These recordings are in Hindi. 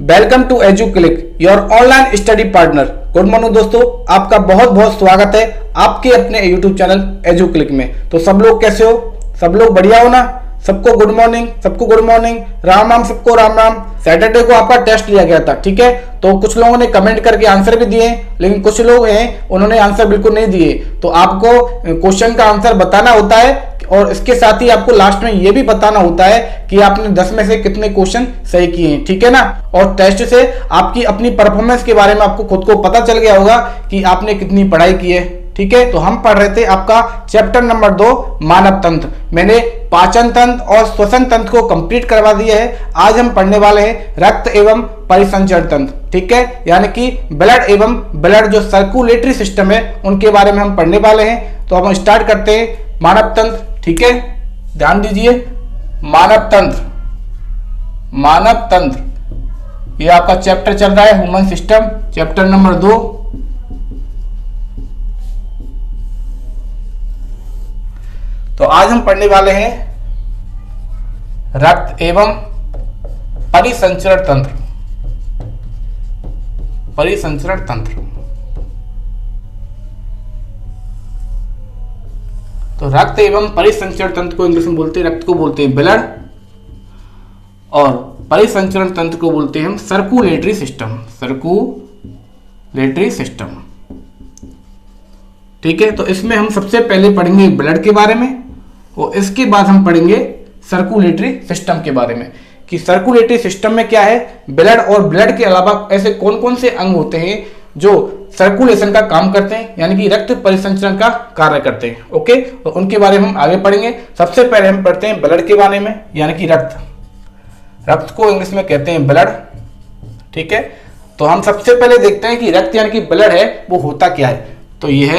Welcome to Educlick your online study partner. Good morning दोस्तों, आपका बहुत बहुत स्वागत है आपके अपने यूट्यूब चैनल एजुक्लिक में। तो सब लोग कैसे हो? सब लोग बढ़िया हो ना? सबको गुड मॉर्निंग, सबको गुड मॉर्निंग, राम राम, सबको राम राम। सैटरडे को आपका टेस्ट लिया गया था, ठीक है? तो कुछ लोगों ने कमेंट करके आंसर भी दिए, लेकिन कुछ लोग हैं उन्होंने आंसर बिल्कुल नहीं दिए। तो आपको क्वेश्चन का आंसर बताना होता है और इसके साथ ही आपको लास्ट में ये भी बताना होता है कि आपने 10 में से कितने क्वेश्चन सही किए हैं, ठीक है ना? और टेस्ट से आपकी अपनी परफॉर्मेंस के बारे में आपको खुद को पता चल गया होगा कि आपने कितनी पढ़ाई की है, ठीक है? तो हम पढ़ रहे थे आपका चैप्टर नंबर 2 मानव तंत्र। मैंने पाचन तंत्र और श्वसन तंत्र को कंप्लीट करवा दिया है। आज हम पढ़ने वाले हैं रक्त एवं परिसंचरण तंत्र, ठीक है? यानी कि ब्लड एवं ब्लड जो सर्कुलेटरी सिस्टम है उनके बारे में हम पढ़ने वाले हैं। तो हम स्टार्ट करते हैं मानव तंत्र, ठीक है? ध्यान दीजिए, मानव तंत्र। मानव तंत्र ये आपका चैप्टर चल रहा है ह्यूमन सिस्टम, चैप्टर नंबर 2। तो आज हम पढ़ने वाले हैं रक्त एवं परिसंचरण तंत्र। परिसंचरण तंत्र। तो रक्त एवं परिसंचरण तंत्र को इंग्लिश में बोलते हैं, रक्त को बोलते हैं ब्लड और परिसंचरण तंत्र को बोलते हैं हम सर्कुलेटरी सिस्टम। सर्कुलेटरी सिस्टम, ठीक है? तो इसमें हम सबसे पहले पढ़ेंगे ब्लड के बारे में और इसके बाद हम पढ़ेंगे सर्कुलेटरी सिस्टम के बारे में कि सर्कुलेटरी सिस्टम में क्या है। ब्लड और ब्लड के अलावा ऐसे कौन कौन से अंग होते हैं जो सर्कुलेशन का काम करते हैं, यानी कि रक्त परिसंचरण का कार्य करते हैं। ओके, तो उनके बारे में हम आगे पढ़ेंगे। सबसे पहले हम पढ़ते हैं ब्लड के बारे में, यानी कि रक्त। रक्त को इंग्लिश में कहते हैं ब्लड, ठीक है? तो हम सबसे पहले देखते हैं कि रक्त यानी कि ब्लड है वो होता क्या है। तो यह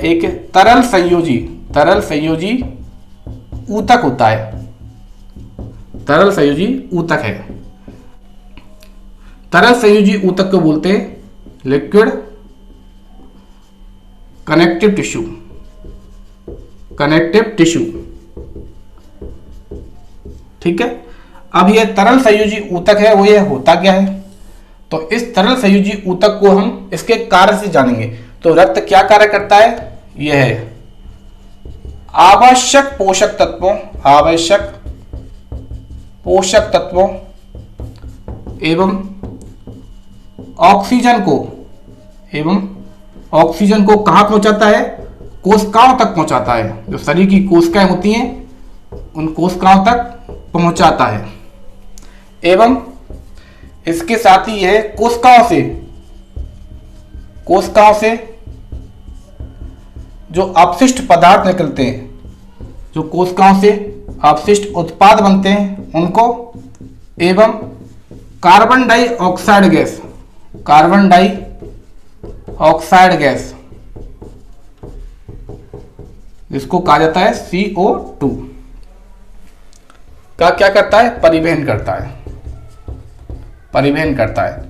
एक तरल संयोजी ऊतक होता है। तरल संयोजी ऊतक है। तरल संयोजी ऊतक को बोलते हैं लिक्विड कनेक्टिव टिश्यू। ठीक है? अब यह तरल संयोजी ऊतक है वो यह होता क्या है? तो इस तरल संयोजी ऊतक को हम इसके कार्य से जानेंगे। तो रक्त क्या कार्य करता है? यह है आवश्यक पोषक तत्वों एवं ऑक्सीजन को कहां पहुंचाता है? कोशिकाओं तक पहुंचाता है। जो शरीर की कोशिकाएं होती हैं उन कोशिकाओं तक पहुंचाता है। एवं इसके साथ ही यह कोशिकाओं से जो अपशिष्ट पदार्थ निकलते हैं, जो कोशिकाओं से अपशिष्ट उत्पाद बनते हैं उनको, एवं कार्बन डाइऑक्साइड गैस जिसको कहा जाता है CO2 का क्या करता है? परिवहन करता है।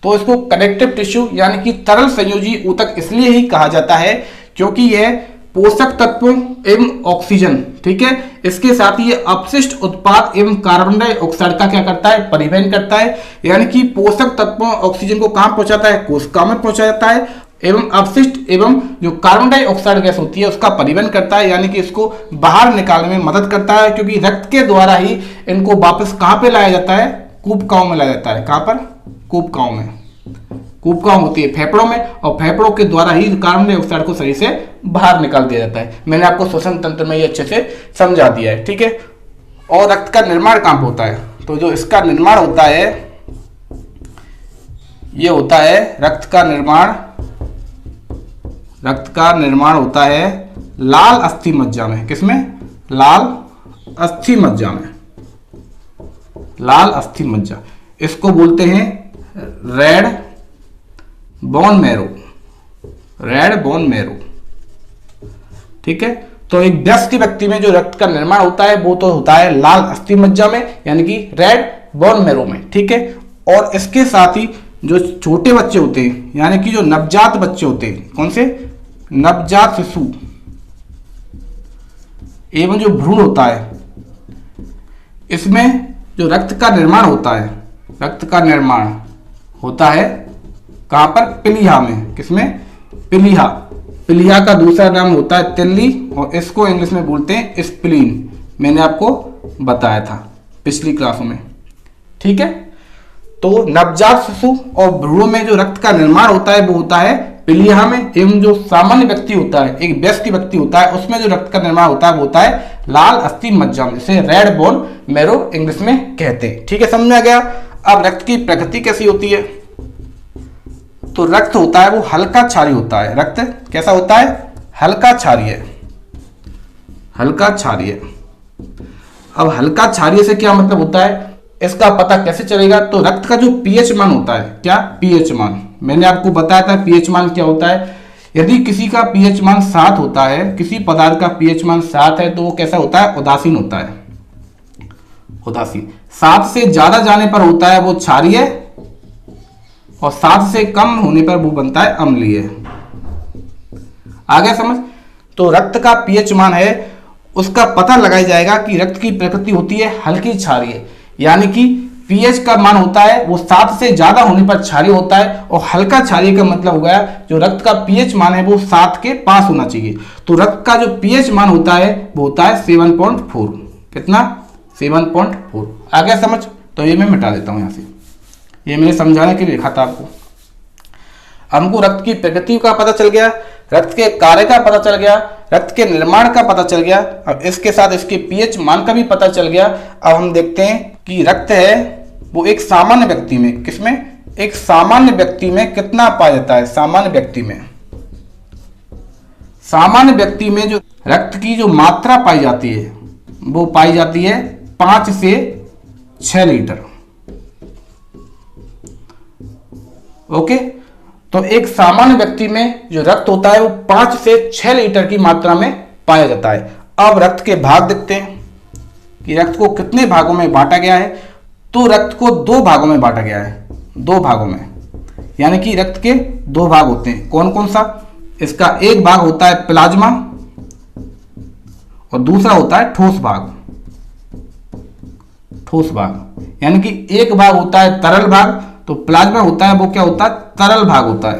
तो इसको कनेक्टिव टिश्यू यानी कि तरल संयोजी ऊतक इसलिए ही कहा जाता है क्योंकि यह पोषक तत्वों एवं ऑक्सीजन, ठीक है, इसके साथ ही ये अपशिष्ट उत्पाद एवं कार्बन डाइऑक्साइड का क्या करता है? परिवहन करता है। यानी कि पोषक तत्वों ऑक्सीजन को कहां पहुंचाता है? कोशिका में पहुंचा जाता है। एवं अपशिष्ट एवं जो कार्बन डाइऑक्साइड गैस होती है उसका परिवहन करता है, यानी कि इसको बाहर निकालने में मदद करता है। क्योंकि रक्त के द्वारा ही इनको वापस कहां पे लाया जाता है? कूपकाओं में लाया जाता है। कहां पर? कूपकाओं में। कूपकाओं होती है फेफड़ों में और फेफड़ों के द्वारा ही कार्बन डाइऑक्साइड को शरीर से बाहर निकाल दिया जाता है। मैंने आपको श्वसन तंत्र में ये अच्छे से समझा दिया है, ठीक है? और रक्त का निर्माण कहां पर होता है? तो जो इसका निर्माण होता है ये होता है रक्त का निर्माण होता है लाल अस्थि मज्जा में। किसमें? लाल अस्थि मज्जा। इसको बोलते हैं रेड बोन मैरो, ठीक है? तो एक वयस्क व्यक्ति में जो रक्त का निर्माण होता है वो तो होता है लाल अस्थि मज्जा में, यानी कि रेड बोन मैरो में, ठीक है? और इसके साथ ही जो छोटे बच्चे होते हैं, यानी कि जो नवजात बच्चे होते हैं, कौन से? नवजात शिशु एवं जो भ्रूण होता है, इसमें जो रक्त का निर्माण होता है, रक्त का निर्माण होता है कहां पर? पिलिया में। किसमें? पिलिया। पिलिया का दूसरा नाम होता है तिल्ली और इसको इंग्लिश में बोलते हैं स्प्लीन। मैंने आपको बताया था पिछली क्लासों में। ठीक है, तो नवजात शिशु और भ्रूण में जो रक्त का निर्माण होता है वो होता है पिलिया में, एवं जो सामान्य व्यक्ति होता है, एक वयस्क व्यक्ति होता है, उसमें जो रक्त का निर्माण होता है वो होता है लाल अस्थि मज्जा में, जिसे रेड बोन मैरो इंग्लिश में कहते हैं। ठीक है, समझ में आ गया। अब रक्त की प्रकृति कैसी होती है? तो रक्त होता है वो हल्का क्षारीय होता है। रक्त कैसा होता है? हल्का क्षारीय। हल्का क्षारीय। अब हल्का क्षारीय से क्या मतलब होता है, इसका पता कैसे चलेगा? तो रक्त का जो पीएच मान होता है, क्या? पीएच मान। मैंने आपको बताया था पीएच मान क्या होता है। यदि किसी का पीएच मान 7 होता है, किसी पदार्थ का पीएच मान 7 है, तो वो कैसा होता है? उदासीन होता है। उदासीन। 7 से ज्यादा जाने पर होता है वो क्षारीय और 7 से कम होने पर वो बनता है अम्लीय। आगे समझ? तो रक्त का पीएच मान है, उसका पता लगाया जाएगा कि रक्त की प्रकृति होती है हल्की क्षारीय, यानी कि पीएच का मान होता है वो 7 से ज्यादा होने पर क्षारीय होता है, और हल्का क्षारीय का मतलब हो गया जो रक्त का पीएच मान है वो 7 के पास होना चाहिए। तो रक्त का जो पीएच मान होता है वो होता है 7.4। कितना? 7.4। आ गया समझ? तो ये मैं मिटा देता हूं यहां से, ये मैंने समझाने के लिए लिखा था आपको। हमको रक्त की प्रकृति का पता चल गया, रक्त के कार्य का पता चल गया, रक्त के निर्माण का पता चल गया, अब इसके साथ इसके पीएच मान का भी पता चल गया। अब हम देखते हैं कि रक्त है वो एक सामान्य व्यक्ति में, किसमें? एक सामान्य व्यक्ति में कितना पाया जाता है? सामान्य व्यक्ति में, सामान्य व्यक्ति में जो रक्त की जो मात्रा पाई जाती है वो पाई जाती है 5 से 6 लीटर। ओके, तो एक सामान्य व्यक्ति में जो रक्त होता है वो 5 से 6 लीटर की मात्रा में पाया जाता है। अब रक्त के भाग देखते हैं कि रक्त को कितने भागों में बांटा गया है। तो रक्त को 2 भागों में बांटा गया है, 2 भागों में, यानी कि रक्त के 2 भाग होते हैं। कौन कौन सा? इसका एक भाग होता है प्लाज्मा और दूसरा होता है ठोस भाग। ठोस भाग, यानी कि एक भाग होता है तरल भाग, तो प्लाज्मा होता है वो क्या होता है? तरल भाग होता है।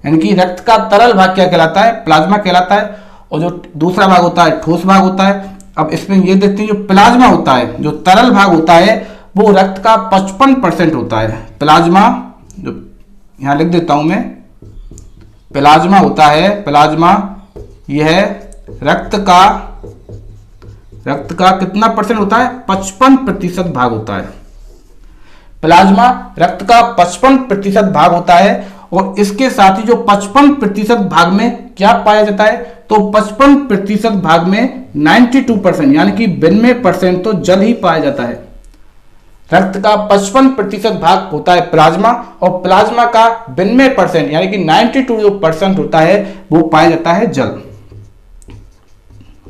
यानी कि रक्त का तरल भाग क्या कहलाता है? प्लाज्मा कहलाता है। और जो दूसरा भाग होता है ठोस भाग होता है। अब इसमें ये देखते हैं, जो प्लाज्मा होता है, जो तरल भाग होता है वो रक्त का 55% होता है। प्लाज्मा, जो यहां लिख देता हूं मैं, प्लाज्मा होता है, प्लाज्मा यह रक्त का कितना परसेंट होता है? 55% भाग होता है। प्लाज्मा रक्त का 55% भाग होता है। और इसके साथ ही जो 55% भाग में क्या पाया जाता है? तो 55% भाग में 92% यानी कि 92% तो जल ही पाया जाता है। रक्त का 55% भाग होता है प्लाज्मा, और प्लाज्मा का 92% यानी कि 92% होता है वो पाया जाता है जल।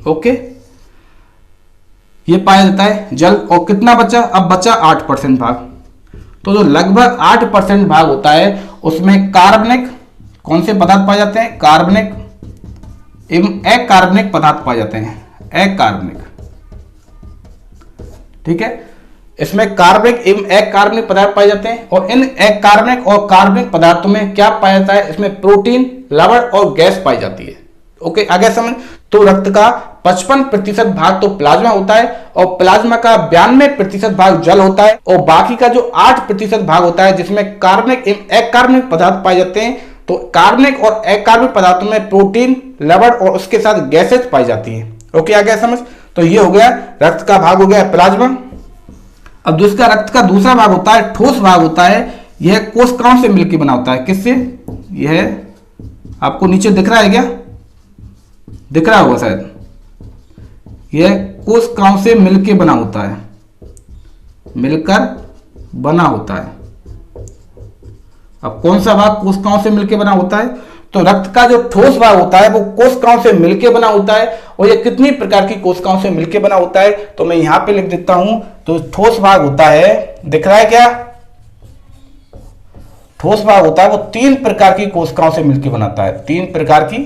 ओके, ये पाया जाता है जल। और कितना बचा? अब बचा 8% भाग। तो जो लगभग 8% भाग होता है उसमें कार्बनिक, कौन से पदार्थ पाए जाते हैं? कार्बनिक एवं अकार्बनिक पदार्थ पाए जाते हैं। अकार्बनिक, ठीक है, इसमें कार्बनिक एवं अकार्बनिक पदार्थ पाए जाते हैं। और इन अकार्बनिक और कार्बनिक पदार्थों में क्या पाया जाता है? इसमें प्रोटीन, लवण और गैस पाई जाती है। ओके, आगे समझ। तो रक्त का 55% भाग तो प्लाज्मा होता है, और प्लाज्मा का 92% भाग जल होता है, और बाकी का जो 8% भाग होता है जिसमें कार्बनिक एवं अकार्बनिक पदार्थ पाए जाते हैं। तो कार्बनिक और अकार्बनिक पदार्थों में प्रोटीन, लवण और उसके साथ गैसेज पाई जाती है। ओके, आ गया समझ। तो ये हो गया रक्त का भाग, हो गया प्लाज्मा। अब दूसरा रक्त का दूसरा भाग होता है ठोस भाग होता है। यह कोशिकाओं से मिलकर बना होता है। किससे? यह आपको नीचे दिख रहा है क्या? दिख रहा होगा शायद। यह कोशिकाओं से मिलकर बना होता है, मिलकर बना होता है। अब कौन सा भाग कोशिकाओं से मिलकर बना होता है? तो रक्त का जो ठोस भाग होता है वो कोशिकाओं से मिलकर बना होता है। और ये कितनी प्रकार की कोशिकाओं से मिलकर बना होता है? तो मैं यहां पे लिख देता हूं। तो ठोस भाग होता है, दिख रहा है क्या? ठोस भाग होता है वो 3 प्रकार की कोशिकाओं से मिलकर बनाता है। 3 प्रकार की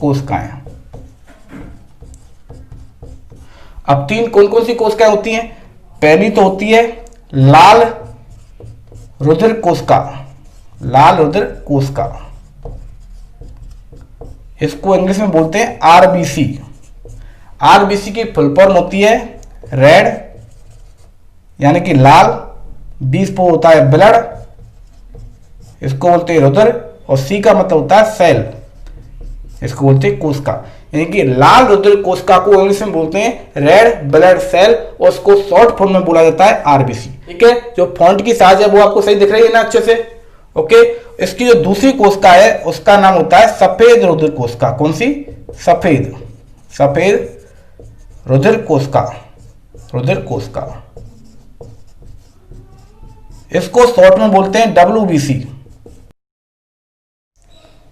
कोशिकाएं। अब तीन कौन कौन सी कोशिकाएं होती हैं? पहली तो होती है लाल रुधिर कोशिका, लाल रुधिर कोशिका, इसको इंग्लिश में बोलते हैं आरबीसी। आरबीसी की फुल फॉर्म होती है रेड यानी कि लाल, बी पर होता है ब्लड, इसको बोलते हैं रुधिर, और सी का मतलब होता है सेल, इसको बोलते हैं कोशिका। यानी कि लाल रुधिर कोशिका को इंग्लिश में बोलते हैं रेड ब्लड सेल, और उसको शॉर्ट फॉर्म में बोला जाता है आरबीसी। ठीक है, जो फॉन्ट की साइज है वो आपको सही दिख रही है ना अच्छे से? ओके। इसकी जो दूसरी कोशिका है उसका नाम होता है सफेद रुधिर कोशिका। कौन सी? सफेद रुधिर कोशिका, रुधिर कोशिका, इसको शॉर्ट में बोलते हैं डब्ल्यूबीसी।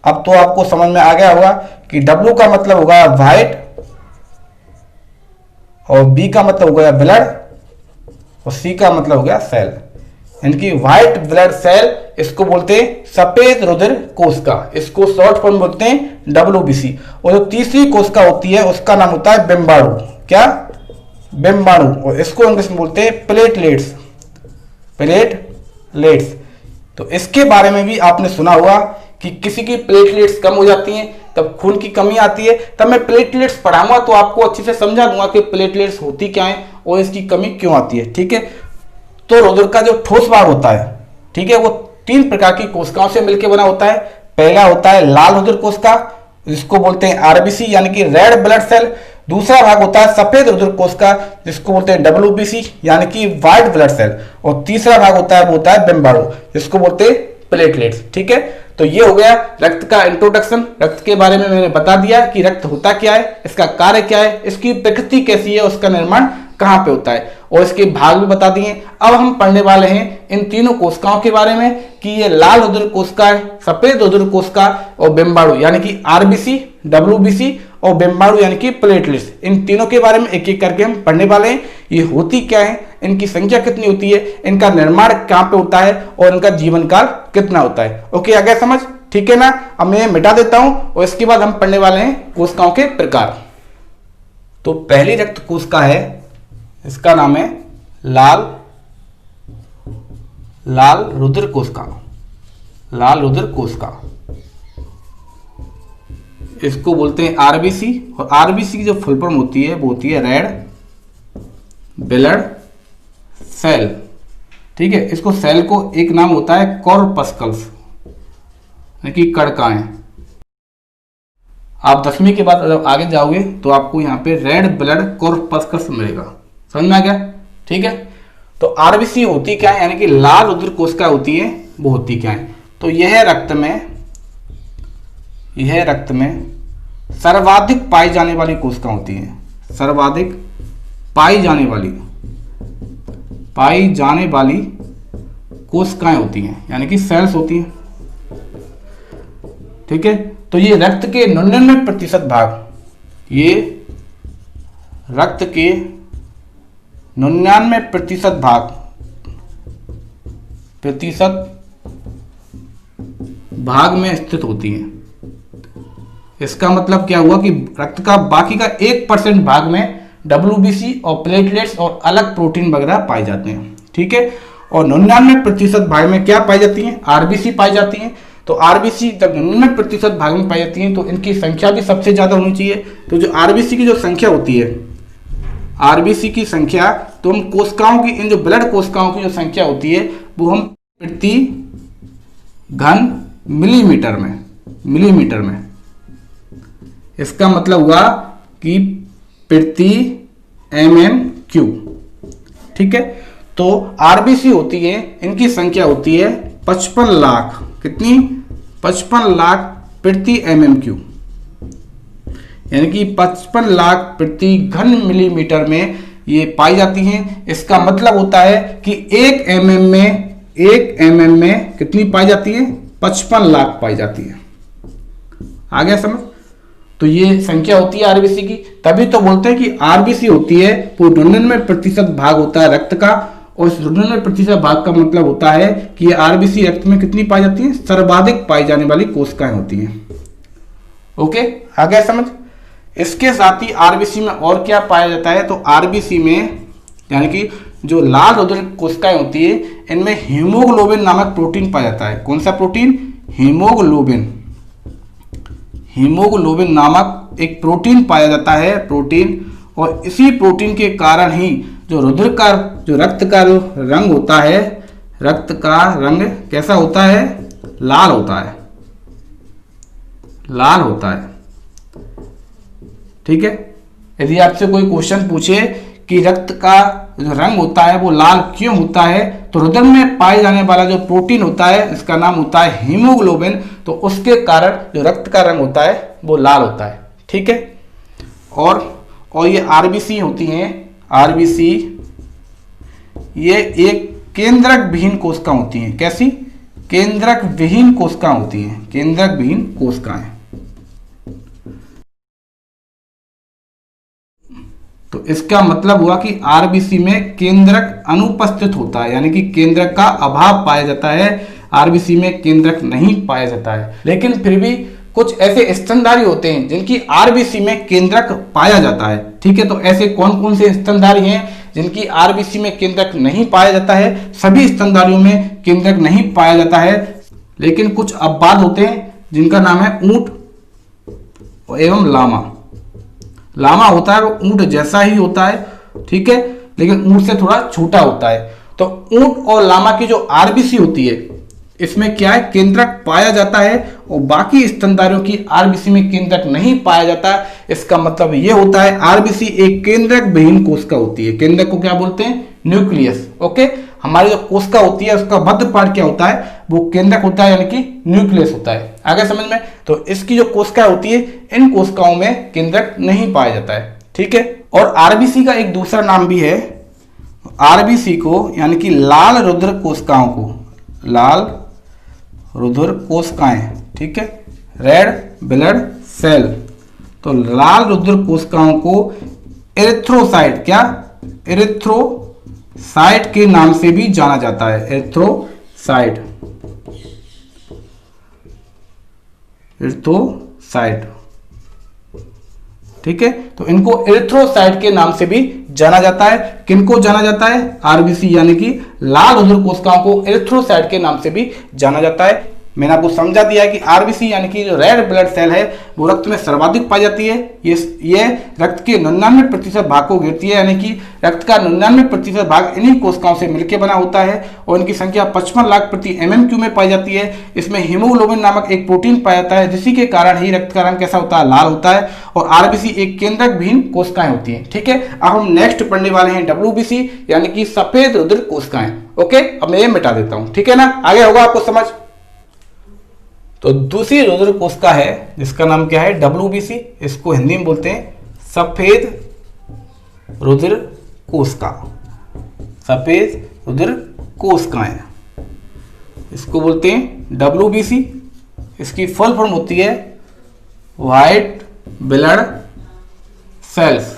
अब तो आपको समझ में आ गया होगा कि W का मतलब होगा व्हाइट, और B का मतलब हो गया ब्लड, और C का मतलब हो गया सेल। यानी कि व्हाइट ब्लड सेल, इसको बोलते हैं सफेद रुधिर कोशिका, इसको शॉर्ट फॉर्म बोलते हैं WBC। और जो तीसरी कोशिका होती है उसका नाम होता है बिम्बाणु। क्या? बिम्बाणु, और इसको इंग्लिश में बोलते हैं प्लेटलेट्स, प्लेटलेट्स। तो इसके बारे में भी आपने सुना होगा कि किसी की प्लेटलेट्स कम हो जाती हैं तब खून की कमी आती है। तब मैं प्लेटलेट्स पढ़ाऊंगा तो आपको अच्छे से समझा दूंगा कि प्लेटलेट्स होती क्या है और इसकी कमी क्यों आती है। ठीक है, तो रुधिर का जो ठोस भाग होता है, ठीक है, वो तीन प्रकार की कोशिकाओं से मिलकर बना होता है। पहला होता है लाल रुधिर कोशिका, जिसको बोलते हैं आरबीसी यानी कि रेड ब्लड सेल। दूसरा भाग होता है सफेद रुधिर कोशिका, जिसको बोलते हैं डब्ल्यूबीसी यानी कि व्हाइट ब्लड सेल। और तीसरा भाग होता है वो होता है बिम्बाणु, जिसको बोलते हैं प्लेटलेट्स। ठीक है, तो ये हो गया रक्त का इंट्रोडक्शन। रक्त के बारे में मैंने बता दिया कि रक्त होता क्या है, इसका कार्य क्या है, इसकी प्रकृति कैसी है, उसका निर्माण कहां पे होता है, और इसके भाग भी बता दिए। अब हम पढ़ने वाले हैं इन तीनों कोशिकाओं के बारे में कि ये लाल रुधिर कोशिका है, सफेद रुधिर कोशिका और बिम्बाणु यानी कि आरबीसी, डब्ल्यूबीसी और बिम्बाणु यानी कि प्लेटलेट्स। इन तीनों के बारे में एक एक करके हम पढ़ने वाले हैं। ये होती क्या है, इनकी संख्या कितनी होती है, इनका निर्माण कहां पे होता है और इनका जीवन काल कितना होता है। ओके, आ गया समझ? ठीक है ना? अब मैं मिटा देता हूं और इसके बाद हम पढ़ने वाले हैं कोशिकाओं के प्रकार। तो पहली रक्त कोशिका है, इसका नाम है लाल रुधिर कोशिका, लाल रुधिर कोशिका, इसको बोलते हैं आरबीसी। और आरबीसी की जो फुल फॉर्म होती है वो होती है रेड ब्लड सेल। ठीक है, इसको सेल को एक नाम होता है कॉर्पस्कल्स यानी कि कड़काएं। आप 10वीं के बाद जब आगे जाओगे तो आपको यहाँ पे रेड ब्लड कॉर्पस्कल्स मिलेगा। समझ में आ गया? ठीक है, तो आरबीसी होती क्या है यानी कि लाल रुधिर कोशिका होती है, वो होती क्या है? तो यह रक्त में सर्वाधिक पाई जाने वाली कोशिका होती है, सर्वाधिक पाई जाने वाली कोशिकाएं होती हैं यानी कि सेल्स होती हैं। ठीक है, तो ये रक्त के 99% भाग, ये रक्त के 99% भाग में स्थित होती हैं। इसका मतलब क्या हुआ कि रक्त का बाकी का 1% भाग में डब्ल्यूबीसी और प्लेटलेट्स और अलग प्रोटीन वगैरह पाए जाते हैं। ठीक है, और 99% भाग में क्या पाई जाती हैं? आरबीसी पाई जाती हैं। तो आरबीसी जब 99% भाग में पाई जाती हैं तो इनकी संख्या भी सबसे ज्यादा होनी चाहिए। तो जो आरबीसी की जो संख्या होती है, आरबीसी की संख्या, तो हम कोशिकाओं की, इन जो ब्लड कोशिकाओं की जो संख्या होती है वो हम प्रति घन मिलीमीटर में, इसका मतलब हुआ कि प्रति mm³। ठीक है, तो आरबीसी होती है, इनकी संख्या होती है 55 लाख। कितनी? 55 लाख प्रति mm³, यानी कि 55 लाख प्रति घन मिलीमीटर में ये पाई जाती हैं। इसका मतलब होता है कि 1 mm में कितनी पाई जाती है? 55 लाख पाई जाती है। आ गया समझ? तो ये संख्या होती है आरबीसी की। तभी तो बोलते हैं कि आरबीसी होती है वो 99% भाग होता है रक्त का, और इस 99% भाग का मतलब होता है कि ये आरबीसी रक्त में कितनी पाई जाती है? सर्वाधिक पाई जाने वाली कोशिकाएं होती हैं। ओके, आ गया समझ? इसके साथ ही आरबीसी में और क्या पाया जाता है, तो आरबीसी में यानी कि जो लाल रुधिर कोशिकाएं होती है इनमें हीमोग्लोबिन नामक प्रोटीन पाया जाता है। कौन सा प्रोटीन? हीमोग्लोबिन। हीमोग्लोबिन नामक एक प्रोटीन पाया जाता है, प्रोटीन। और इसी प्रोटीन के कारण ही जो रक्त का जो रंग होता है, रक्त का रंग कैसा होता है? लाल होता है, लाल होता है। ठीक है, यदि आपसे कोई क्वेश्चन पूछे कि रक्त का जो रंग होता है वो लाल क्यों होता है, तो रुधिर में पाए जाने वाला जो प्रोटीन होता है इसका नाम होता है हीमोग्लोबिन, तो उसके कारण जो रक्त का रंग होता है वो लाल होता है। ठीक है, और ये आरबीसी होती हैं, आरबीसी ये एक केंद्रक विहीन कोशिका होती हैं। कैसी? केंद्रक विहीन कोशिका होती हैं, केंद्रक विहीन कोशिकाएं। तो इसका मतलब हुआ कि आरबीसी में केंद्रक अनुपस्थित होता है, यानी कि केंद्रक का अभाव पाया जाता है, आरबीसी में केंद्रक नहीं पाया जाता है। लेकिन फिर भी कुछ ऐसे स्तनधारी होते हैं जिनकी आरबीसी में केंद्रक पाया जाता है। ठीक है, तो ऐसे कौन कौन से स्तनधारी हैं जिनकी आरबीसी में केंद्रक नहीं पाया जाता है? सभी स्तनधारियों में केंद्रक नहीं पाया जाता है, लेकिन कुछ अपवाद होते हैं जिनका नाम है ऊंट एवं लामा। लामा होता है वो ऊंट जैसा ही होता है, ठीक है, लेकिन ऊंट से थोड़ा छोटा होता है। तो ऊंट और लामा की जो आरबीसी होती है इसमें क्या है? केंद्रक पाया जाता है, और बाकी स्तनधारियों की आरबीसी में केंद्रक नहीं पाया जाता। इसका मतलब ये होता है आरबीसी एक केंद्रक विहीन कोशिका होती है। केंद्रक को क्या बोलते हैं? न्यूक्लियस। ओके, हमारी जो कोशिका होती है उसका मध्य पार्ट क्या होता है? वो केंद्रक होता है, यानी कि न्यूक्लियस होता है। आगे समझ में? तो इसकी जो कोशिका होती है इन कोशिकाओं में केंद्रक नहीं पाया जाता है। ठीक है, और आरबीसी का एक दूसरा नाम भी है, आरबीसी को यानी कि लाल रुधिर कोशिकाओं को, लाल रुधिर कोशिकाएं, ठीक है, रेड ब्लड सेल। तो लाल रुधिर कोशिकाओं को एरिथ्रोसाइट, क्या? एरिथ्रोसाइट के नाम से भी जाना जाता है, एरिथ्रोसाइट, एरिथ्रोसाइट। ठीक है, तो इनको एरिथ्रोसाइट के नाम से भी जाना जाता है। किनको जाना जाता है? आरबीसी यानी कि लाल रुधिर कोशिकाओं को एरिथ्रोसाइट के नाम से भी जाना जाता है। मैंने आपको समझा दिया है कि आरबीसी यानी कि जो रेड ब्लड सेल है वो रक्त में सर्वाधिक पाई जाती है। ये रक्त के 99% भाग को घेरती है, यानी कि रक्त का 99% भाग इन्हीं कोशिकाओं से मिलकर बना होता है, और इनकी संख्या 55 लाख प्रति mm³ में पाई जाती है। इसमें हीमोग्लोबिन नामक एक प्रोटीन पाया जाता है, जिसी के कारण ही रक्त का रंग कैसा होता है? लाल होता है। और आरबीसी एक केंद्रक विहीन कोशिकाएं होती हैं। ठीक है, अब हम नेक्स्ट पढ़ने वाले हैं डब्ल्यूबीसी यानी कि सफेद रुधिर कोशिकाएं। ओके, अब मैं ये मिटा देता हूं, ठीक है ना, आगे होगा आपको समझ। तो दूसरी रुधिर कोशिका है जिसका नाम क्या है? डब्ल्यूबीसी। इसको हिंदी में बोलते हैं सफेद रुधिर कोशिका, सफेद रुधिर कोशिकाएं, इसको बोलते हैं डब्ल्यूबीसी। इसकी फुल फॉर्म होती है व्हाइट ब्लड सेल्स।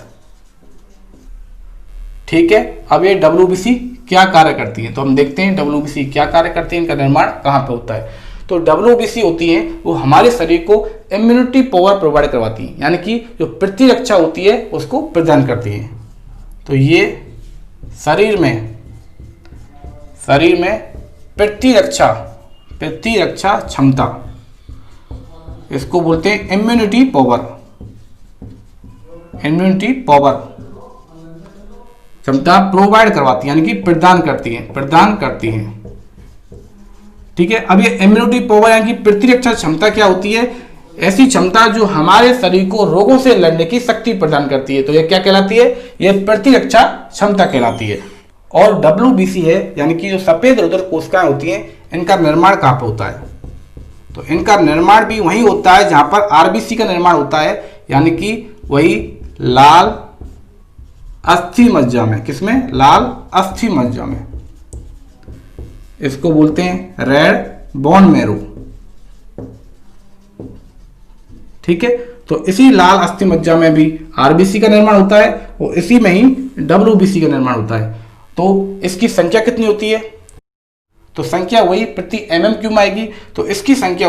ठीक है, अब ये डब्ल्यूबीसी क्या कार्य करती है, तो हम देखते हैं डब्ल्यूबीसी क्या कार्य करती है, इनका निर्माण कहां पे होता है। तो डब्ल्यूबीसी होती है वो हमारे शरीर को इम्यूनिटी पावर प्रोवाइड करवाती है, यानी कि जो प्रतिरक्षा होती है उसको प्रदान करती है। तो ये शरीर में प्रतिरक्षा क्षमता, इसको बोलते हैं इम्यूनिटी पावर, इम्यूनिटी पावर क्षमता प्रोवाइड करवाती है, यानी कि प्रदान करती है। ठीक है, अब ये इम्यूनिटी पावर यानी कि प्रतिरक्षा क्षमता क्या होती है? ऐसी क्षमता जो हमारे शरीर को रोगों से लड़ने की शक्ति प्रदान करती है। तो ये क्या कहलाती है? ये प्रतिरक्षा क्षमता कहलाती है। और डब्ल्यूबीसी है यानी कि जो सफेद रुधिर कोशिकाएं होती हैं, इनका निर्माण कहाँ पे होता है? तो इनका निर्माण भी वहीं होता है जहां पर आरबीसी का निर्माण होता है, यानी कि वही लाल अस्थि मज्जा में। किसमें? लाल अस्थि मज्जा में। इसको बोलते हैं रेड बोन मैरो। ठीक है, तो इसी लाल अस्थि मज्जा में भी आरबीसी का निर्माण होता है और इसी में ही डब्ल्यूबीसी का निर्माण होता है। तो इसकी संख्या कितनी होती है? तो संख्या वही प्रति mm³ में आएगी। तो इसकी संख्या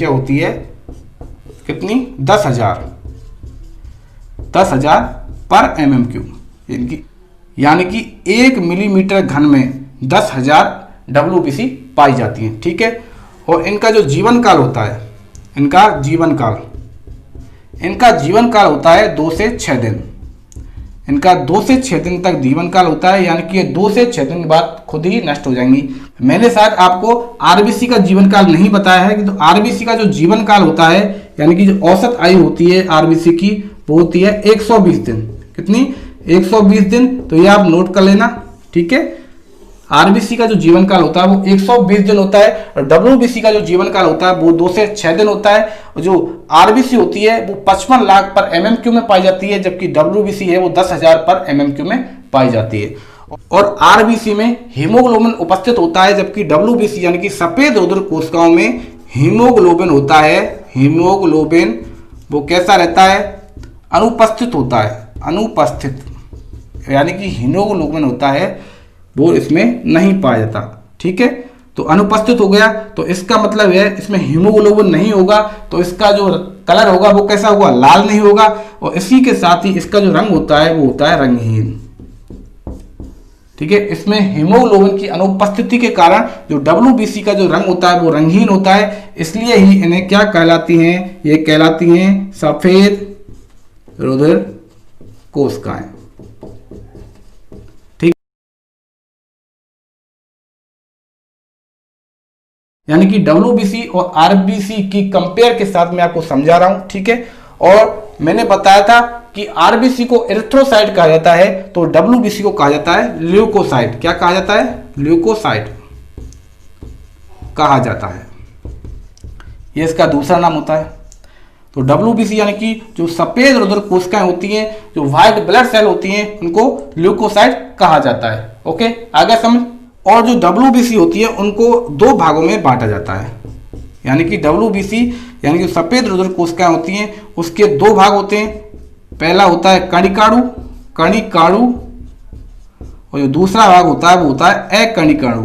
होती है कितनी? 10,000। 10,000 पर mm3, यानी कि 1 मिलीमीटर घन में 10,000 WBC पाई जाती हैं। ठीक है, और इनका जो जीवन काल होता है, इनका जीवन काल होता है 2 से 6 दिन। इनका 2 से 6 दिन तक जीवन काल होता है, यानी कि ये 2 से 6 दिन के बाद खुद ही नष्ट हो जाएंगी। मैंने शायद आपको आरबीसी का जीवन काल नहीं बताया है कि तो आरबीसी का जो जीवन काल होता है, यानी कि जो औसत आयु होती है आरबीसी की, वो होती है 120 दिन। कितनी? 120 दिन। तो ये आप नोट कर लेना। ठीक है, आरबीसी का जो जीवन काल होता है वो 120 दिन होता है, और डब्ल्यूबीसी का जो जीवन काल होता है वो 2 से 6 दिन होता है। और जो आरबीसी होती है वो 55 लाख पर एमएमक्यू में पाई जाती है, जबकि डब्ल्यूबीसी है वो 10,000 पर एमएमक्यू में पाई जाती है। और आरबीसी में हीमोग्लोबिन उपस्थित होता है, जबकि डब्ल्यूबीसी यानी कि सफेद रुधिर कोशिकाओं में हीमोग्लोबिन होता है। हीमोग्लोबिन वो कैसा रहता है? अनुपस्थित होता है। अनुपस्थित यानी कि हीमोग्लोबिन होता है वो इसमें नहीं पाया जाता। ठीक है, तो अनुपस्थित हो गया, तो इसका मतलब है इसमें हीमोग्लोबिन नहीं होगा, तो इसका जो कलर होगा वो कैसा होगा? लाल नहीं होगा। और इसी के साथ ही इसका जो रंग होता है वो होता है रंगहीन। ठीक है, इसमें हीमोग्लोबिन की अनुपस्थिति के कारण जो डब्ल्यूबीसी का जो रंग होता है वो रंगहीन होता है, इसलिए ही इन्हें क्या कहलाती हैं? ये कहलाती हैं सफेद रुधिर कोशिकाएं। यानी कि डब्ल्यूबीसी और आरबीसी की कंपेयर के साथ मैं आपको समझा रहा हूं। ठीक है, और मैंने बताया था कि आरबीसी को एरिथ्रोसाइट कहा जाता है, तो डब्ल्यूबीसी को कहा जाता है ल्यूकोसाइट। क्या कहा जाता है? ल्यूकोसाइट कहा जाता है, ये इसका दूसरा नाम होता है। तो डब्ल्यूबीसी यानी कि जो सफेद रुधिर कोशिकाएं होती हैं, जो व्हाइट ब्लड सेल होती हैं, उनको ल्यूकोसाइट कहा जाता है। ओके, आगे समझ। और जो डब्ल्यूबीसी होती है उनको 2 भागों में बांटा जाता है, यानी कि डब्ल्यूबीसी यानी कि सफेद रुधिर कोशिकाएं होती हैं उसके 2 भाग होते हैं। पहला होता है कणिकाणु, और जो दूसरा भाग होता है वो होता है अकणिकाणु।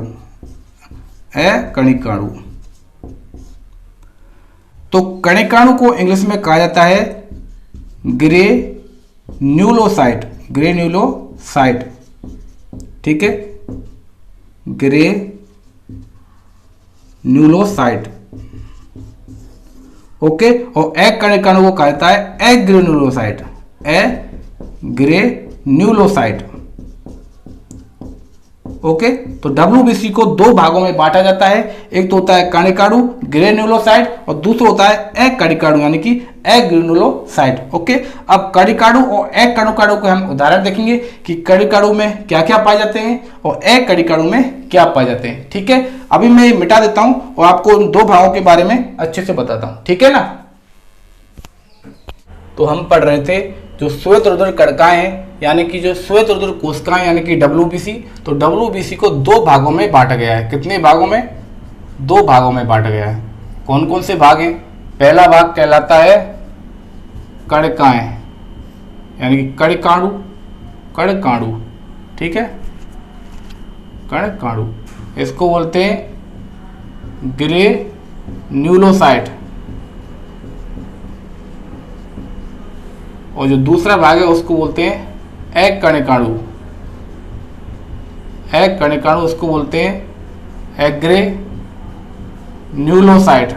तो कणिकाणु को इंग्लिश में कहा जाता है ग्रेन्युलोसाइट। ठीक है, ग्रेन्युलोसाइट। ओके, और अकणिकाणु को कहा जाता है एग्रेन्युलोसाइट। ओके, तो डब्ल्यूबीसी को 2 भागों में बांटा जाता है, एक तो होता है कणिकाणु ग्रेन्युलोसाइट, और दूसरा होता है अकणिकाणु यानी कि एग्रेन्युलोसाइट। ओके, अब कणिकाणु और अकणिकाणु को हम उदाहरण देखेंगे कि कणिकाणु में क्या क्या पाए जाते हैं और अकणिकाणु में क्या पाए जाते हैं। ठीक है, अभी मैं मिटा देता हूं और आपको उन 2 भागों के बारे में अच्छे से बताता हूं। ठीक है ना। तो हम पढ़ रहे थे जो श्वेत रुधिर कणिकाएं हैं, यानी कि जो श्वेत रुधिर कोशिकाएं यानी कि डब्ल्यूबीसी, तो डब्ल्यूबीसी को 2 भागों में बांटा गया है। कितने भागों में? 2 भागों में बांटा गया है। कौन कौन से भाग हैं? पहला भाग कहलाता है कणिकाएं, यानी कि कणिकाणु। ठीक है, कणिकाणु, इसको बोलते हैं ग्रेन्युलोसाइट। और जो दूसरा भाग है उसको बोलते हैं अकणिकाणु, उसको बोलते हैं एग्रेन्युलोसाइट।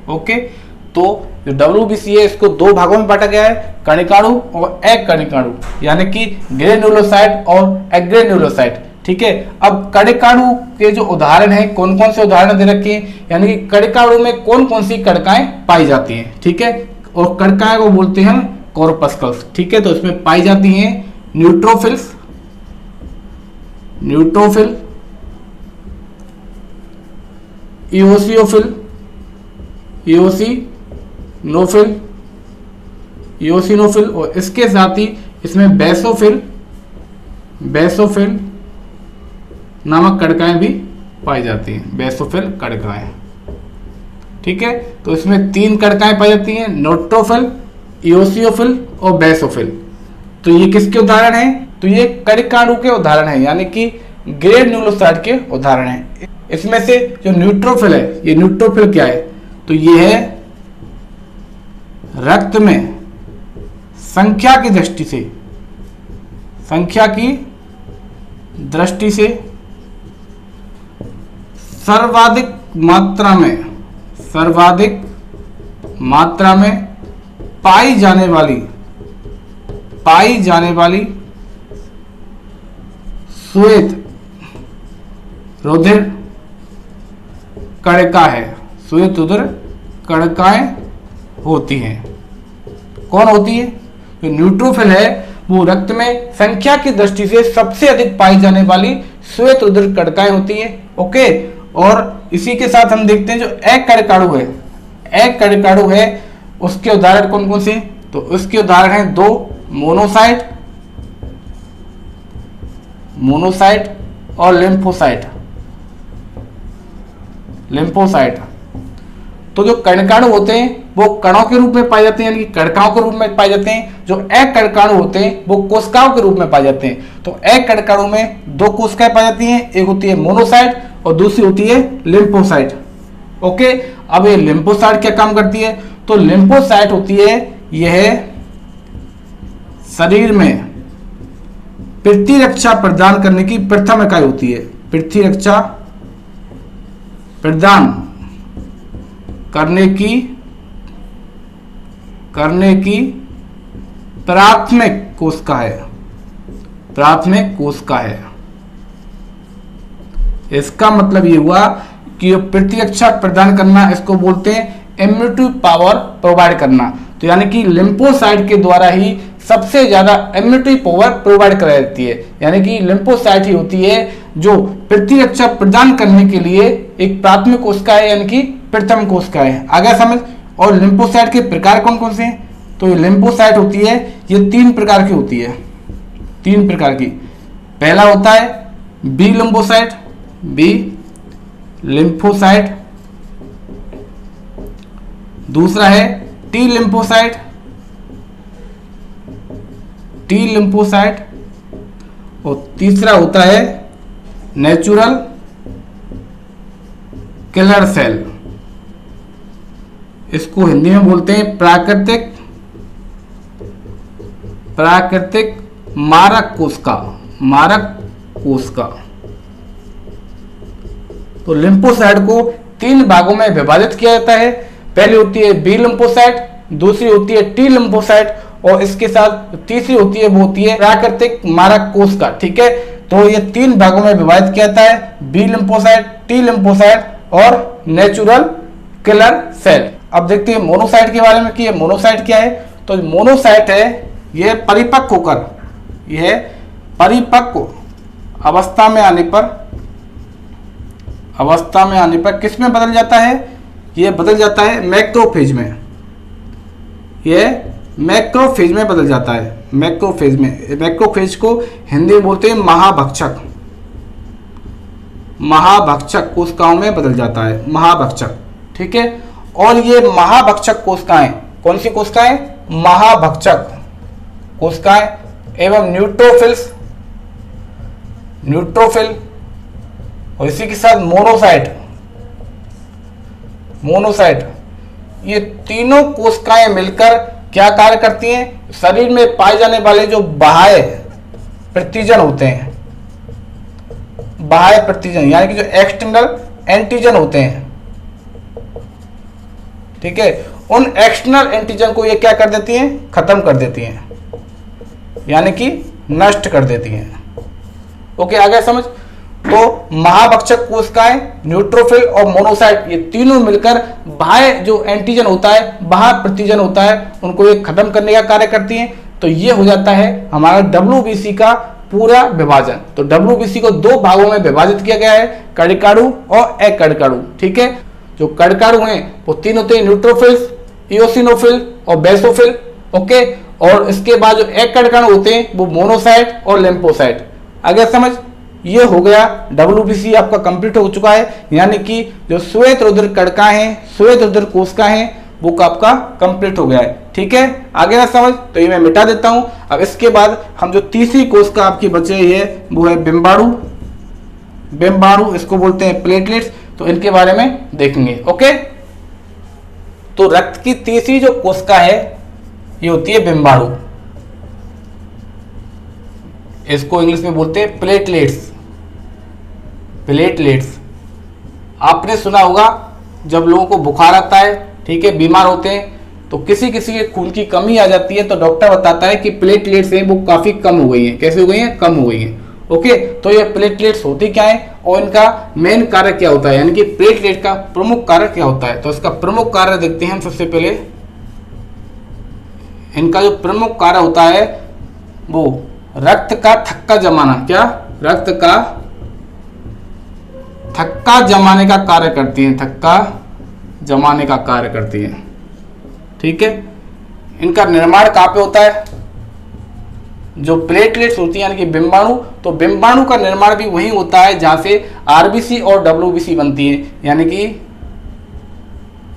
ओके, तो जो डब्ल्यूबीसी है इसको 2 भागों में बांटा गया है, कणिकाणु और अकणिकाणु, यानी कि ग्रेन्युलोसाइट और एग्रेन्युलोसाइट। ठीक है, अब कणिकाणु के जो उदाहरण हैं, कौन कौन से उदाहरण दे रखे हैं, यानी कि कणिकाणु में कौन कौन सी कणिकाएं पाई जाती हैं। ठीक है, और कणिकाएं को बोलते हैं कॉर्पस्कल्स। ठीक है, तो इसमें पाई जाती हैं न्यूट्रोफिल, इओसिनोफिल, और इसके साथ ही इसमें बेसोफिल नामक कणिकाएं भी पाई जाती हैं, बेसोफिल कणिकाएं। ठीक है, तो इसमें 3 कणिकाएं पाई जाती हैं, न्यूट्रोफिल, इओसिनोफिल और बेसोफिल। तो ये किसके उदाहरण हैं? तो ये कणिकाणु के उदाहरण हैं, यानी कि ग्रेन्युलोसाइट के उदाहरण हैं। इसमें से जो न्यूट्रोफिल है, ये न्यूट्रोफिल क्या है? तो ये है रक्त में संख्या की दृष्टि से सर्वाधिक मात्रा में पाई जाने वाली श्वेत रुधिर कणिका है। श्वेत रुधिर कणिकाएं होती हैं। कौन होती है? जो न्यूट्रोफिल है वो रक्त में संख्या की दृष्टि से सबसे अधिक पाई जाने वाली श्वेत रुधिर कणिकाएं होती है। ओके, और इसी के साथ हम देखते हैं जो एक कणिकाणु है उसके उदाहरण कौन कौन से? तो उसके उदाहरण हैं 2 मोनोसाइट और लिम्फोसाइट। तो जो कणिकाणु होते हैं वो कणों के रूप में पाए जाते हैं, यानी कि कणिकाओं के रूप में पाए जाते हैं। जो एक कणिकाणु होते हैं वो कोशिकाओं के रूप में पाए जाते हैं। तो एक कणिकाणु में 2 कोशिकाएं पाई जाती हैं, एक होती है मोनोसाइट और दूसरी होती है लिम्फोसाइट। ओके, अब ये लिम्फोसाइट क्या काम करती है? तो लिम्फोसाइट होती है, यह शरीर में प्रतिरक्षा प्रदान करने की प्रथम इकाई होती है। प्रतिरक्षा प्रदान करने की प्राथमिक कोशिका है। इसका मतलब ये हुआ कि प्रतिरक्षा प्रदान करना, इसको बोलते हैं इम्यूनिटी पावर प्रोवाइड करना। तो यानी कि लिम्फोसाइट के द्वारा ही सबसे ज्यादा इम्यूनिटी पावर प्रोवाइड कराई जाती है। यानी कि लिम्फोसाइट ही होती है जो प्रतिरक्षा प्रदान करने के लिए एक प्राथमिक कोशिका है, यानी कि प्रथम कोशिका है। आगे समझ। और लिम्फोसाइट के प्रकार कौन कौन से हैं? तो ये लिम्फोसाइट होती है, ये 3 प्रकार की होती है। 3 प्रकार की। पहला होता है बी लिम्फोसाइट, दूसरा है टी लिम्फोसाइट और तीसरा होता है नेचुरल किलर सेल। इसको हिंदी में बोलते हैं प्राकृतिक मारक कोशिका। तो लिम्फोसाइट को 3 भागों में विभाजित किया जाता है। पहली होती है बी लिम्फोसाइट, दूसरी होती है टी लिम्फोसाइट और इसके साथ तीसरी होती है वो होती है प्राकृतिक मारक कोशिका। ठीक है, तो ये 3 भागों में विभाजित किया जाता है, बी लिम्फोसाइट, टी लिम्फोसाइट और नेचुरल किलर सेल। अब देखते हैं मोनोसाइट के बारे में कि मोनोसाइट क्या है। तो मोनोसाइट है, यह परिपक्व अवस्था में आने पर किस में बदल जाता है? यह बदल जाता है मैक्रोफेज में। यह मैक्रोफेज में बदल जाता है। मैक्रोफेज को हिंदी में बोलते हैं महाभक्षक कोशिकाओं में बदल जाता है, महाभक्षक। ठीक है, और ये महाभक्षक कोशिकाएं कौन सी कोशिकाएं? महाभक्षक कोशिकाएं एवं न्यूट्रोफिल और इसी के साथ मोनोसाइट, ये तीनों कोशिकाएं मिलकर क्या कार्य करती हैं? शरीर में पाए जाने वाले जो बाह्य प्रतिजन होते हैं, बाह्य प्रतिजन यानी कि जो एक्सटर्नल एंटीजन होते हैं, ठीक है, उन एक्सटर्नल एंटीजन को ये क्या कर देती हैं? खत्म कर देती हैं, यानी कि नष्ट कर देती हैं। ओके, आगे समझ। तो महाभक्षक कोशिकाएं, न्यूट्रोफिल और मोनोसाइट, ये तीनों मिलकर बाह्य जो एंटीजन होता है, बाह्य प्रतिजन होता है, उनको ये खत्म करने का कार्य करती हैं। तो ये हो जाता है हमारा WBC का पूरा विभाजन। तो WBC को 2 भागों में विभाजित किया गया है, कणिकाणु और एकणिकाणु। ठीक है, जो कणिकाणु हैं वो 3 होते हैं, न्यूट्रोफिल्स, इओसिनोफिल और बेसोफिल। ओके, और इसके बाद जो एकणिकाणु होते हैं वो मोनोसाइट और लिम्फोसाइट। आगे समझ। ये हो गया WBC आपका कंप्लीट हो चुका है, यानी कि जो श्वेत रुधिर कणिका हैं, श्वेत रुधिर कोशिका हैं, वो आपका कंप्लीट हो गया है। ठीक है, आगे ना समझ। तो ये मैं मिटा देता हूं। अब इसके बाद हम जो तीसरी कोशिका आपकी बचे है वो है बिम्बाणु, इसको बोलते हैं प्लेटलेट्स। तो इनके बारे में देखेंगे। ओके। तो रक्त की तीसरी जो कोशिका है ये होती है बिम्बाणु, इसको इंग्लिश में बोलते हैं प्लेटलेट्स। प्लेटलेट्स आपने सुना होगा, जब लोगों को बुखार आता है, ठीक है, बीमार होते हैं, तो किसी किसी के खून की कमी आ जाती है, तो डॉक्टर बताता है कि प्लेटलेट्स हैं वो काफी कम हो गई हैं। कैसे हो गई हैं? कम हो गई हैं। ओके, तो ये प्लेटलेट्स होती क्या है और इनका मेन कार्य क्या होता है, यानी कि प्लेटलेट का प्रमुख कार्य क्या होता है। तो इसका प्रमुख कार्य देखते हैं हम सबसे पहले। इनका जो प्रमुख कार्य होता है वो रक्त का थक्का जमाना, क्या? रक्त का थक्का जमाने का कार्य करती है, थक्का जमाने का कार्य करती है, ठीक है। इनका निर्माण कहाँ पे होता है? जो प्लेटलेट्स होती है यानी कि बिम्बाणु, तो बिम्बाणु का निर्माण भी वहीं होता है जहां से आरबीसी और डब्ल्यूबीसी बनती है, यानी कि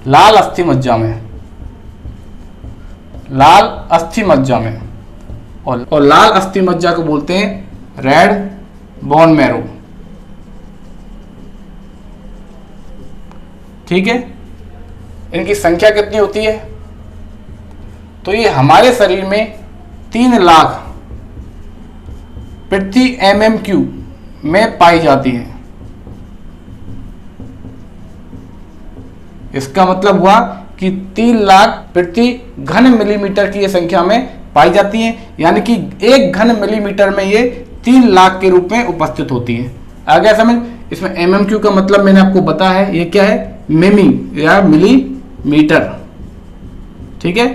लाल अस्थि मज्जा में, लाल अस्थि मज्जा में। और लाल अस्थि मज्जा को बोलते हैं रेड बोन मैरो, ठीक है। इनकी संख्या कितनी होती है? तो ये हमारे शरीर में 3 लाख प्रति mmQ में पाई जाती है। इसका मतलब हुआ कि 3 लाख प्रति घन मिलीमीटर की ये संख्या में पाई जाती है, यानी कि 1 घन मिलीमीटर में ये 3 लाख के रूप में उपस्थित होती है। आ गया समझ? इसमें mmQ का मतलब मैंने आपको बताया है, ये क्या है? मिमी या मिलीमीटर, ठीक है।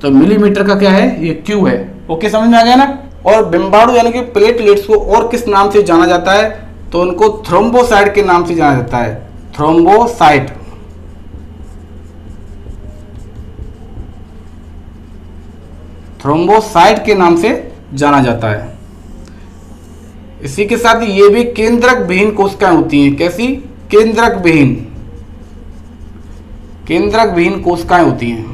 तो मिलीमीटर का क्या है? ये Q है। ओके, समझ में आ गया ना। और बिम्बाणु यानी कि प्लेटलेट्स को और किस नाम से जाना जाता है? तो उनको थ्रोम्बोसाइट के नाम से जाना जाता है, थ्रोम्बोसाइट। थ्रोम्बोसाइट के नाम से जाना जाता है। इसी के साथ ये भी केंद्रक विहीन कोशिकाएं होती हैं। कैसी? केंद्रक विहीन, केंद्रक विहीन कोशिकाएं होती हैं,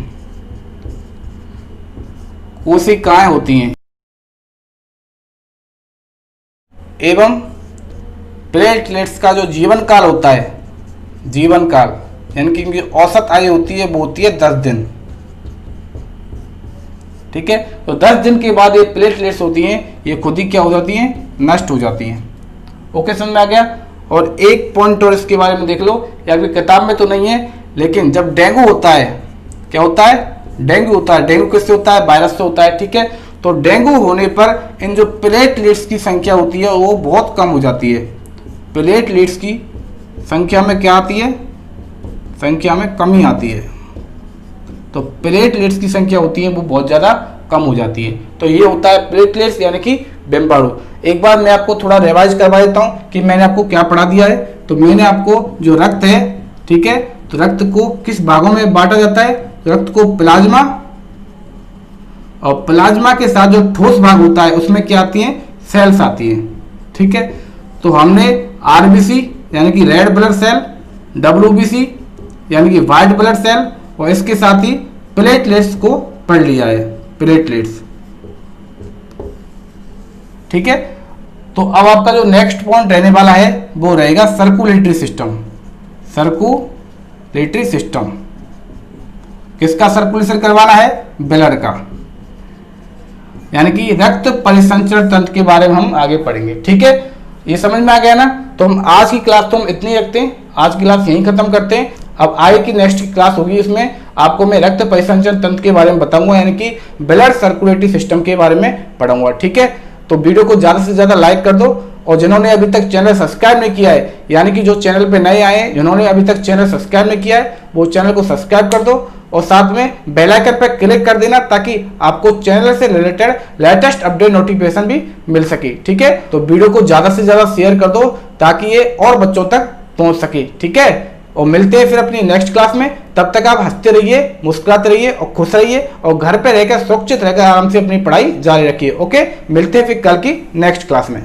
कोशिकाएं होती हैं। एवं प्लेटलेट्स का जो जीवन काल होता है, जीवन काल यानी कि इनकी औसत आयु होती है वो होती है 10 दिन, ठीक है। तो 10 दिन के बाद ये प्लेटलेट्स होती हैं, ये खुद ही क्या हो जाती हैं? नष्ट हो जाती हैं। ओके, समझ में आ गया। और एक पॉइंट और इसके बारे में देख लो, या फिर किताब में तो नहीं है, लेकिन जब डेंगू होता है, क्या होता है? डेंगू होता है। डेंगू किससे होता है? वायरस से होता है, ठीक है। तो डेंगू होने पर इन जो प्लेटलेट्स की संख्या होती है वो बहुत कम हो जाती है। प्लेटलेट्स की संख्या में क्या आती है? संख्या में कमी आती है। तो प्लेटलेट्स की संख्या होती है वो बहुत ज़्यादा कम हो जाती है। तो ये होता है प्लेटलेट्स यानी कि बिम्बाणु। एक बार मैं आपको थोड़ा रिवाइज करवा देता हूँ कि मैंने आपको क्या पढ़ा दिया है। तो मैंने आपको जो रक्त है, ठीक है, तो रक्त को किस भागों में बांटा जाता है? रक्त को प्लाज्मा, और प्लाज्मा के साथ जो ठोस भाग होता है उसमें क्या आती है? सेल्स आती है, ठीक है। तो हमने आरबीसी यानी कि रेड ब्लड सेल, डब्ल्यूबीसी यानी कि व्हाइट ब्लड सेल, और इसके साथ ही प्लेटलेट्स को पढ़ लिया है, प्लेटलेट्स, ठीक है। तो अब आपका जो नेक्स्ट पॉइंट रहने वाला है वो रहेगा सर्कुलेटरी सिस्टम। सर्कुलेटरी सिस्टम किसका सर्कुलेशन करवाना है? ब्लड का, यानी कि रक्त परिसंचरण तंत्र के बारे में हम आगे पढ़ेंगे, ठीक है। ये समझ में आ गया ना। तो हम आज की क्लास तो हम इतनी रखते हैं, आज की क्लास यहीं खत्म करते हैं। अब आगे की नेक्स्ट क्लास होगी, इसमें आपको मैं रक्त परिसंचरण तंत्र के बारे में बताऊंगा, यानी कि ब्लड सर्कुलेटरी सिस्टम के बारे में पढ़ाऊंगा, ठीक है। तो वीडियो को ज्यादा से ज्यादा लाइक कर दो, और जिन्होंने अभी तक चैनल सब्सक्राइब नहीं किया है, यानी कि जो चैनल पे नए आए हैं, जिन्होंने अभी तक चैनल सब्सक्राइब नहीं किया है, वो चैनल को सब्सक्राइब कर दो, और साथ में बेल आइकन पर क्लिक कर देना ताकि आपको चैनल से रिलेटेड लेटेस्ट अपडेट नोटिफिकेशन भी मिल सके, ठीक है। तो वीडियो को ज्यादा से ज्यादा शेयर कर दो ताकि ये और बच्चों तक पहुंच सके, ठीक है। और मिलते हैं फिर अपनी नेक्स्ट क्लास में। तब तक आप हंसते रहिए, मुस्कुराते रहिए और खुश रहिए, और घर पे रहकर सुरक्षित रहकर आराम से अपनी पढ़ाई जारी रखिए। ओके, मिलते हैं फिर कल की नेक्स्ट क्लास में।